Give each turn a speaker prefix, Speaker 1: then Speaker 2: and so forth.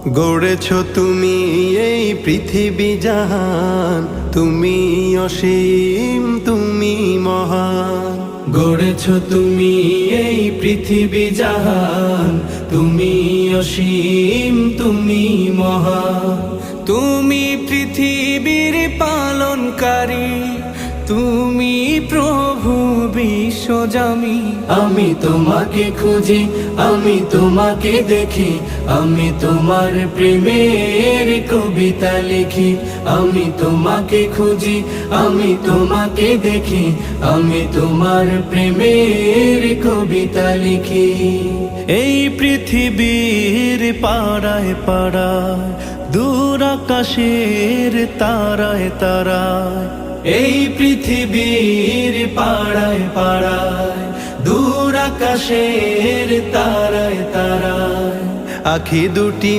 Speaker 1: গড়েছ তুমি এই পৃথিবী জাহান, তুমি অসীম তুমি মহান।
Speaker 2: গড়েছ তুমি এই পৃথিবী জাহান, তুমি অসীম তুমি মহান। তুমি পৃথিবীর পালনকারী, তুমি প্রভু বিশ্বজামি। আমি তোমাকে খুঁজি, আমি তোমাকে দেখি, আমি তোমার প্রেমের কবিতা লিখি। আমি তোমাকে খুঁজি, আমি তোমাকে দেখি, আমি তোমার প্রেমের কবিতা লিখি।
Speaker 3: এই পৃথিবীর পাড়ায় পাড়ায়, দূর আকাশের তারায় তারায়।
Speaker 2: এই পৃথিবীর পাড়ায় পাড়ায়, দূর আকাশের তারায় তারায়।
Speaker 1: আখি দুটি